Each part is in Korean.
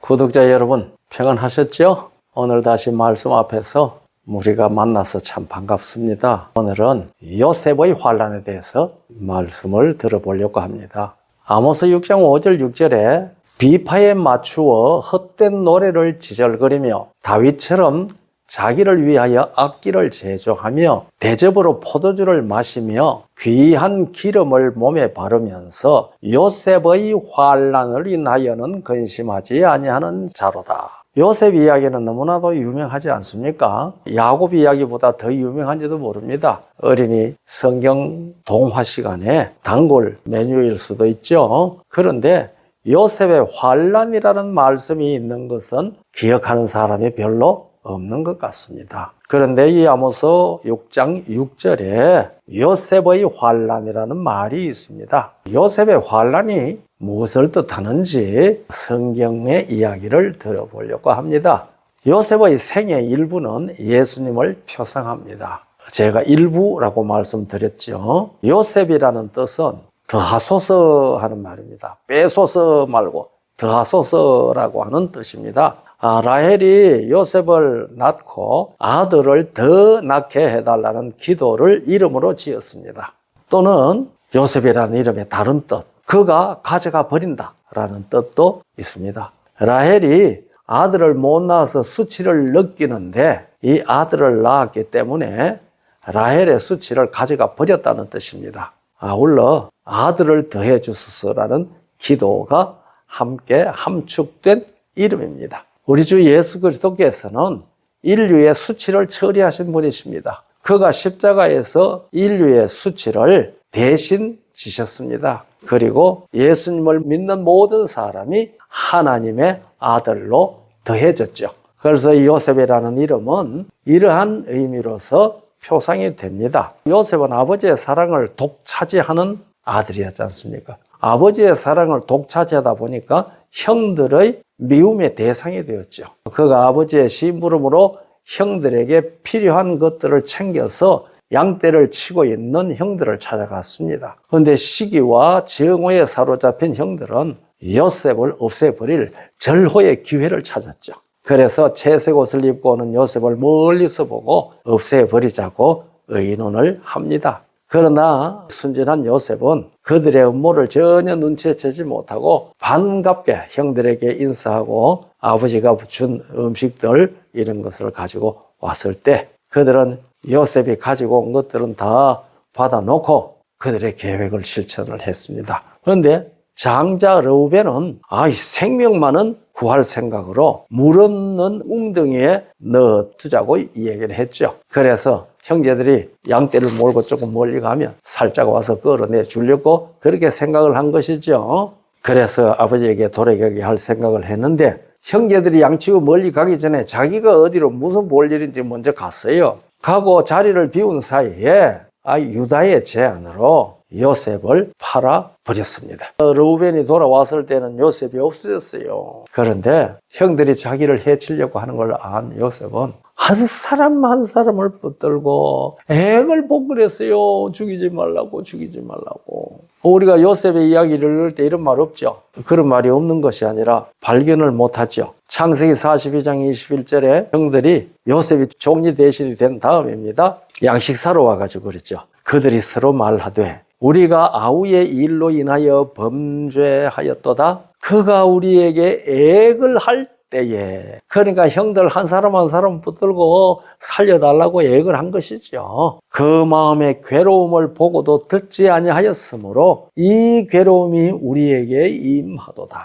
구독자 여러분, 평안하셨죠? 오늘 다시 말씀 앞에서 우리가 만나서 참 반갑습니다. 오늘은 요셉의 환난에 대해서 말씀을 들어보려고 합니다. 아모스 6장 5절 6절에 비파에 맞추어 헛된 노래를 지절거리며 다윗처럼 자기를 위하여 악기를 제조하며 대접으로 포도주를 마시며 귀한 기름을 몸에 바르면서 요셉의 환난을 인하여는 근심하지 아니하는 자로다. 요셉 이야기는 너무나도 유명하지 않습니까? 야곱 이야기보다 더 유명한지도 모릅니다. 어린이 성경 동화 시간에 단골 메뉴일 수도 있죠. 그런데 요셉의 환난이라는 말씀이 있는 것은 기억하는 사람이 별로 없는 것 같습니다. 그런데 이 아모스 6장 6절에 요셉의 환난이라는 말이 있습니다. 요셉의 환난이 무엇을 뜻하는지 성경의 이야기를 들어보려고 합니다. 요셉의 생의 일부는 예수님을 표상합니다. 제가 일부라고 말씀드렸죠. 요셉이라는 뜻은 더하소서 하는 말입니다. 빼소서 말고 더하소서라고 하는 뜻입니다. 라헬이 요셉을 낳고 아들을 더 낳게 해달라는 기도를 이름으로 지었습니다. 또는 요셉이라는 이름의 다른 뜻, 그가 가져가 버린다라는 뜻도 있습니다. 라헬이 아들을 못 낳아서 수치를 느끼는데 이 아들을 낳았기 때문에 라헬의 수치를 가져가 버렸다는 뜻입니다. 아울러 아들을 더해 주소서라는 기도가 함께 함축된 이름입니다. 우리 주 예수 그리스도께서는 인류의 수치를 처리하신 분이십니다. 그가 십자가에서 인류의 수치를 대신 지셨습니다. 그리고 예수님을 믿는 모든 사람이 하나님의 아들로 더해졌죠. 그래서 요셉이라는 이름은 이러한 의미로서 표상이 됩니다. 요셉은 아버지의 사랑을 독차지하는 아들이었지 않습니까? 아버지의 사랑을 독차지하다 보니까 형들의 미움의 대상이 되었죠. 그가 아버지의 심부름으로 형들에게 필요한 것들을 챙겨서 양떼를 치고 있는 형들을 찾아갔습니다. 그런데 시기와 정오에 사로잡힌 형들은 요셉을 없애버릴 절호의 기회를 찾았죠. 그래서 채색 옷을 입고 오는 요셉을 멀리서 보고 없애버리자고 의논을 합니다. 그러나 순진한 요셉은 그들의 음모를 전혀 눈치채지 못하고 반갑게 형들에게 인사하고 아버지가 준 음식들 이런 것을 가지고 왔을 때 그들은 요셉이 가지고 온 것들은 다 받아놓고 그들의 계획을 실천을 했습니다. 그런데 장자 르우벤은 생명만은 구할 생각으로 물 없는 웅덩이에 넣어두자고 이 얘기를 했죠. 그래서 형제들이 양떼를 몰고 조금 멀리 가면 살짝 와서 끌어내 주려고 그렇게 생각을 한 것이죠. 그래서 아버지에게 돌아가게 할 생각을 했는데 형제들이 양치고 멀리 가기 전에 자기가 어디로 무슨 볼 일인지 먼저 갔어요. 가고 자리를 비운 사이에 유다의 제안으로 요셉을 팔아버렸습니다. 르우벤이 돌아왔을 때는 요셉이 없어졌어요. 그런데 형들이 자기를 해치려고 하는 걸 안 요셉은 한 사람 한 사람을 붙들고 액을 봉그랬어요. 죽이지 말라고. 우리가 요셉의 이야기를 읽을 때 이런 말 없죠. 그런 말이 없는 것이 아니라 발견을 못하죠. 창세기 42장 21절에 형들이 요셉이 총리 대신이 된 다음입니다. 양식 사러 와가지고 그랬죠. 그들이 서로 말하되 우리가 아우의 일로 인하여 범죄하였도다. 그가 우리에게 액을 할 때에, 그러니까 형들 한 사람 한 사람 붙들고 살려달라고 액을 한 것이죠. 그 마음의 괴로움을 보고도 듣지 아니하였으므로 이 괴로움이 우리에게 임하도다.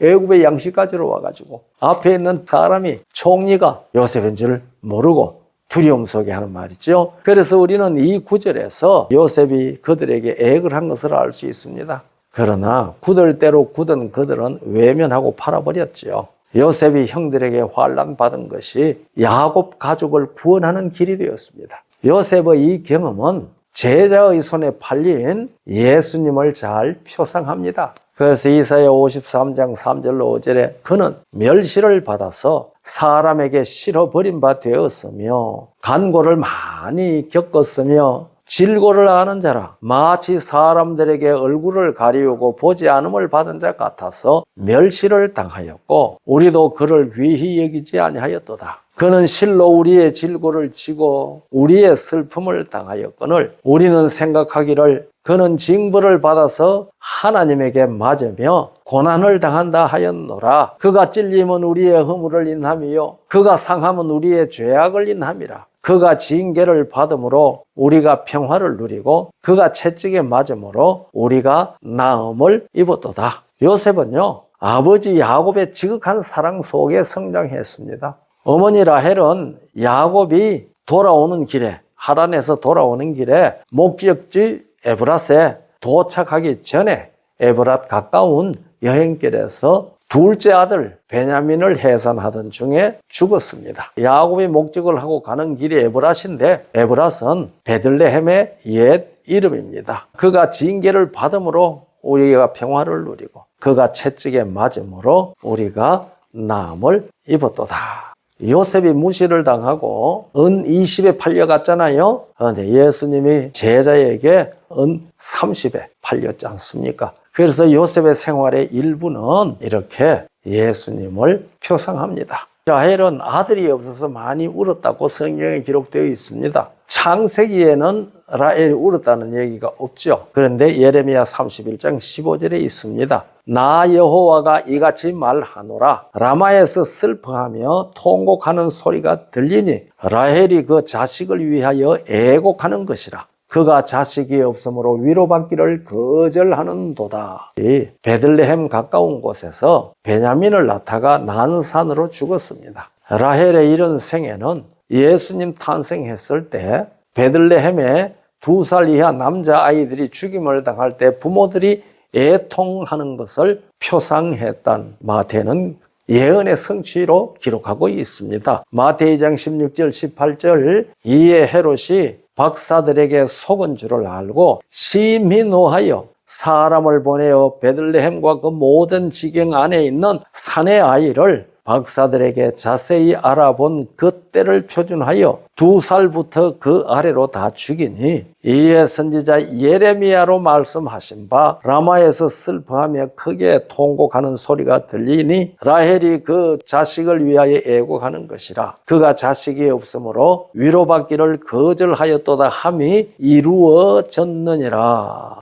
애굽의 양식 가지러 와가지고 앞에 있는 사람이 총리가 요셉인 줄 모르고 두려움 속에 하는 말이죠. 그래서 우리는 이 구절에서 요셉이 그들에게 액을 한 것을 알 수 있습니다. 그러나 굳을 대로 굳은 그들은 외면하고 팔아버렸죠. 요셉이 형들에게 환난 받은 것이 야곱 가족을 구원하는 길이 되었습니다. 요셉의 이 경험은 제자의 손에 팔린 예수님을 잘 표상합니다. 그래서 이사야 53장 3절로 5절에 그는 멸시를 받아서 사람에게 실어버린 바 되었으며 간고를 많이 겪었으며 질고를 아는 자라 마치 사람들에게 얼굴을 가리우고 보지 않음을 받은 자 같아서 멸시를 당하였고 우리도 그를 귀히 여기지 아니하였도다. 그는 실로 우리의 질고를 지고 우리의 슬픔을 당하였거늘 우리는 생각하기를 그는 징벌을 받아서 하나님에게 맞으며 고난을 당한다 하였노라. 그가 찔림은 우리의 허물을 인함이요 그가 상함은 우리의 죄악을 인함이라. 그가 징계를 받음으로 우리가 평화를 누리고 그가 채찍에 맞음으로 우리가 나음을 입었도다. 요셉은요 아버지 야곱의 지극한 사랑 속에 성장했습니다. 어머니 라헬은 야곱이 돌아오는 길에 하란에서 돌아오는 길에 목적지 에브랏에 도착하기 전에 에브랏 가까운 여행길에서 둘째 아들 베냐민을 해산하던 중에 죽었습니다. 야곱이 목적을 하고 가는 길이 에브랏인데 에브랏은 베들레헴의 옛 이름입니다. 그가 징계를 받음으로 우리가 평화를 누리고 그가 채찍에 맞음으로 우리가 나음을 입었도다. 요셉이 무시를 당하고 은 20에 팔려갔잖아요. 그런데 예수님이 제자에게 은 30에 팔렸지 않습니까? 그래서 요셉의 생활의 일부는 이렇게 예수님을 표상합니다. 라헬은 아들이 없어서 많이 울었다고 성경에 기록되어 있습니다. 창세기에는 라헬이 울었다는 얘기가 없죠. 그런데 예레미야 31장 15절에 있습니다. 나 여호와가 이같이 말하노라. 라마에서 슬퍼하며 통곡하는 소리가 들리니 라헬이 그 자식을 위하여 애곡하는 것이라. 그가 자식이 없으므로 위로받기를 거절하는도다. 이 베들레헴 가까운 곳에서 베냐민을 낳다가 난산으로 죽었습니다. 라헬의 이런 생애는 예수님 탄생했을 때 베들레헴에 2살 이하 남자아이들이 죽임을 당할 때 부모들이 애통하는 것을 표상했던 마태는 예언의 성취로 기록하고 있습니다. 마태 2장 16절 18절 이에 헤롯이 박사들에게 속은 줄을 알고 심히 노하여 사람을 보내어 베들레헴과 그 모든 지경 안에 있는 산의 아이를 박사들에게 자세히 알아본 그때를 표준하여 2살부터 그 아래로 다 죽이니 이에 선지자 예레미야로 말씀하신 바 라마에서 슬퍼하며 크게 통곡하는 소리가 들리니 라헬이 그 자식을 위하여 애곡하는 것이라. 그가 자식이 없으므로 위로받기를 거절하였도다 함이 이루어졌느니라.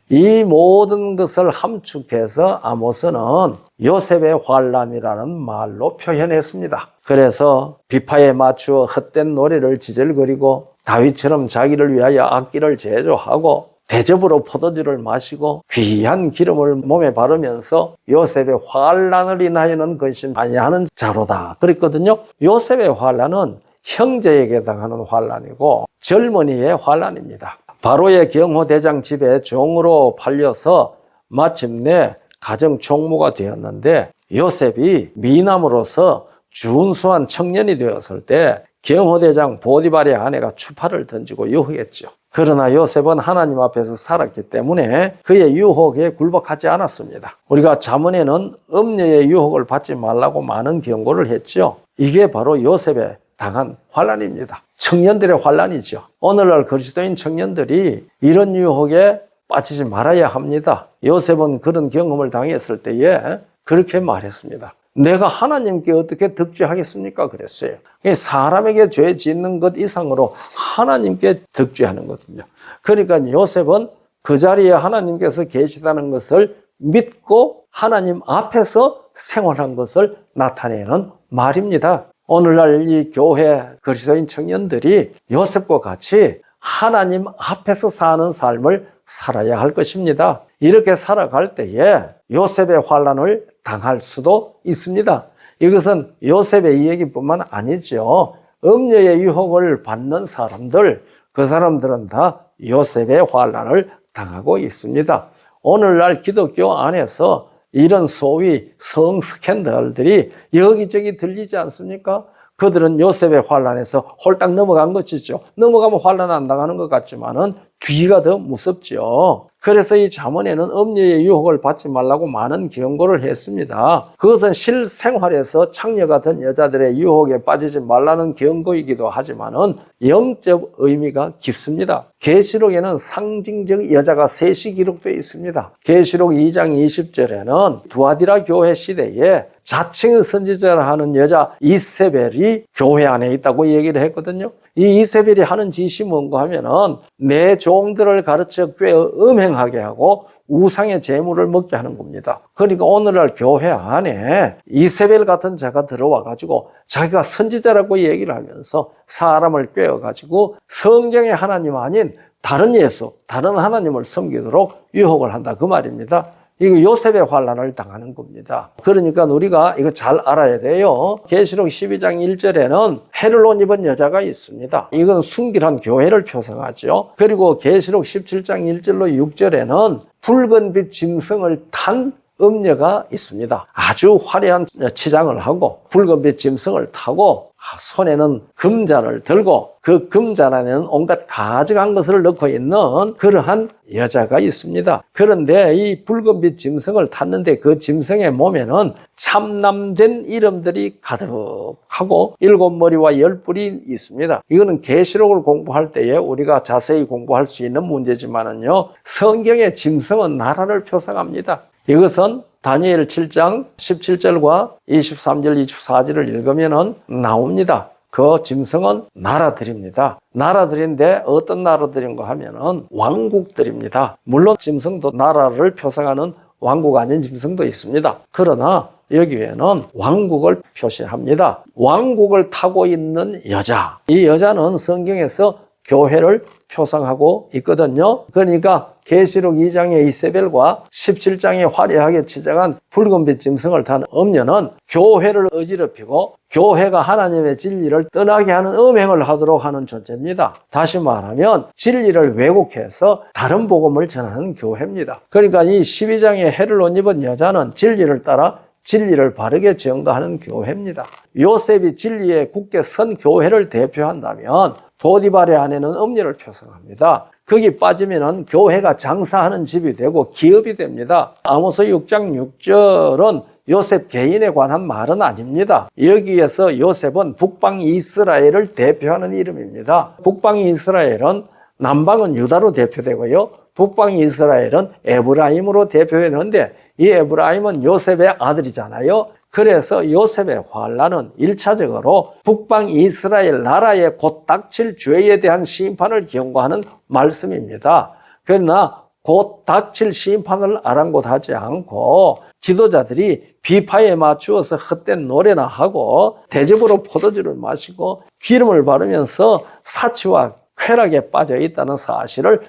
이 모든 것을 함축해서 아모스는 요셉의 환란이라는 말로 표현했습니다. 그래서 비파에 맞추어 헛된 노래를 지절거리고 다윗처럼 자기를 위하여 악기를 제조하고 대접으로 포도주를 마시고 귀한 기름을 몸에 바르면서 요셉의 환란을 인하여는 근심 아니하는 자로다 그랬거든요. 요셉의 환란은 형제에게 당하는 환란이고 젊은이의 환란입니다. 바로의 경호대장 집에 종으로 팔려서 마침내 가정 총무가 되었는데 요셉이 미남으로서 준수한 청년이 되었을 때 경호대장 보디발의 아내가 추파를 던지고 유혹했죠. 그러나 요셉은 하나님 앞에서 살았기 때문에 그의 유혹에 굴복하지 않았습니다. 우리가 잠언에는 음녀의 유혹을 받지 말라고 많은 경고를 했죠. 이게 바로 요셉의 당한 환란입니다. 청년들의 환란이죠. 오늘날 그리스도인 청년들이 이런 유혹에 빠지지 말아야 합니다. 요셉은 그런 경험을 당했을 때에 그렇게 말했습니다. 내가 하나님께 어떻게 득죄하겠습니까? 그랬어요. 사람에게 죄 짓는 것 이상으로 하나님께 득죄하는 거거든요. 그러니까 요셉은 그 자리에 하나님께서 계시다는 것을 믿고 하나님 앞에서 생활한 것을 나타내는 말입니다. 오늘날 이 교회 그리스도인 청년들이 요셉과 같이 하나님 앞에서 사는 삶을 살아야 할 것입니다. 이렇게 살아갈 때에 요셉의 환란을 당할 수도 있습니다. 이것은 요셉의 이야기뿐만 아니죠. 음녀의 유혹을 받는 사람들, 그 사람들은 다 요셉의 환란을 당하고 있습니다. 오늘날 기독교 안에서 이런 소위 성 스캔들들이 여기저기 들리지 않습니까? 그들은 요셉의 환란에서 홀딱 넘어간 것이죠. 넘어가면 환란 안 당하는 것 같지만은 뒤가 더 무섭죠. 그래서 이 잠언에는 음녀의 유혹을 받지 말라고 많은 경고를 했습니다. 그것은 실생활에서 창녀 같은 여자들의 유혹에 빠지지 말라는 경고이기도 하지만은 영적 의미가 깊습니다. 계시록에는 상징적 여자가 셋이 기록되어 있습니다. 계시록 2장 20절에는 두아디라 교회 시대에 자칭 선지자라 하는 여자 이세벨이 교회 안에 있다고 얘기를 했거든요. 이 이세벨이 하는 짓이 뭔가 하면은 내 종들을 가르쳐 꽤 음행하게 하고 우상의 재물을 먹게 하는 겁니다. 그러니까 오늘날 교회 안에 이세벨 같은 자가 들어와 가지고 자기가 선지자라고 얘기를 하면서 사람을 꿰어 가지고 성경의 하나님 아닌 다른 예수, 다른 하나님을 섬기도록 유혹을 한다 그 말입니다. 이거 요셉의 환란을 당하는 겁니다. 그러니까 우리가 이거 잘 알아야 돼요. 계시록 12장 1절에는 해를 옷 입은 여자가 있습니다. 이건 순결한 교회를 표상하죠. 그리고 계시록 17장 1절로 6절에는 붉은 빛 짐승을 탄 음녀가 있습니다. 아주 화려한 치장을 하고 붉은빛 짐승을 타고 손에는 금잔을 들고 그 금잔 안에는 온갖 가증한 것을 넣고 있는 그러한 여자가 있습니다. 그런데 이 붉은빛 짐승을 탔는데 그 짐승의 몸에는 참남된 이름들이 가득하고 7머리와 10뿔이 있습니다. 이거는 계시록을 공부할 때에 우리가 자세히 공부할 수 있는 문제지만은요, 성경의 짐승은 나라를 표상합니다. 이것은 다니엘 7장 17절과 23절, 24절을 읽으면 나옵니다. 그 짐승은 나라들입니다. 나라들인데 어떤 나라들인가 하면은 왕국들입니다. 물론 짐승도 나라를 표상하는 왕국 아닌 짐승도 있습니다. 그러나 여기에는 왕국을 표시합니다. 왕국을 타고 있는 여자. 이 여자는 성경에서 교회를 표상하고 있거든요. 그러니까 계시록 2장의 이세벨과 17장에 화려하게 치장한 붉은빛 짐승을 탄 음녀는 교회를 어지럽히고 교회가 하나님의 진리를 떠나게 하는 음행을 하도록 하는 존재입니다. 다시 말하면 진리를 왜곡해서 다른 복음을 전하는 교회입니다. 그러니까 이 12장의 해를 옷 입은 여자는 진리를 따라 진리를 바르게 전가하는 교회입니다. 요셉이 진리에 굳게 선 교회를 대표한다면 보디발의 아내는 음녀를 표상합니다. 거기 빠지면은 교회가 장사하는 집이 되고 기업이 됩니다. 아모스 6장 6절은 요셉 개인에 관한 말은 아닙니다. 여기에서 요셉은 북방 이스라엘을 대표하는 이름입니다. 북방 이스라엘은 남방은 유다로 대표되고요. 북방 이스라엘은 에브라임으로 대표했는데 이 에브라임은 요셉의 아들이잖아요. 그래서 요셉의 환란은 1차적으로 북방 이스라엘 나라에 곧 닥칠 죄에 대한 심판을 경고하는 말씀입니다. 그러나 곧 닥칠 심판을 아랑곳하지 않고 지도자들이 비파에 맞추어서 헛된 노래나 하고 대접으로 포도주를 마시고 기름을 바르면서 사치와 쾌락에 빠져 있다는 사실을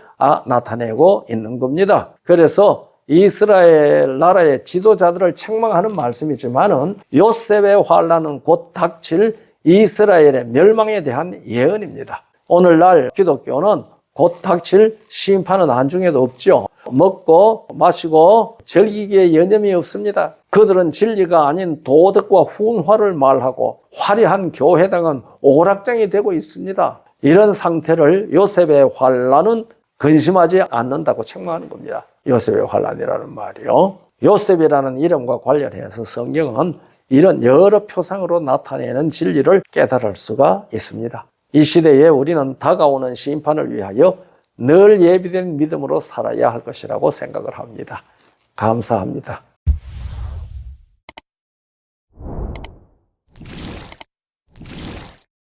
나타내고 있는 겁니다. 그래서 이스라엘 나라의 지도자들을 책망하는 말씀이지만은 요셉의 환란은 곧 닥칠 이스라엘의 멸망에 대한 예언입니다. 오늘날 기독교는 곧 닥칠 심판은 안중에도 없죠. 먹고 마시고 즐기기에 여념이 없습니다. 그들은 진리가 아닌 도덕과 훈화를 말하고 화려한 교회당은 오락장이 되고 있습니다. 이런 상태를 요셉의 환란은 근심하지 않는다고 책망하는 겁니다. 요셉의 환란이라는 말이요. 요셉이라는 이름과 관련해서 성경은 이런 여러 표상으로 나타내는 진리를 깨달을 수가 있습니다. 이 시대에 우리는 다가오는 심판을 위하여 늘 예비된 믿음으로 살아야 할 것이라고 생각을 합니다. 감사합니다.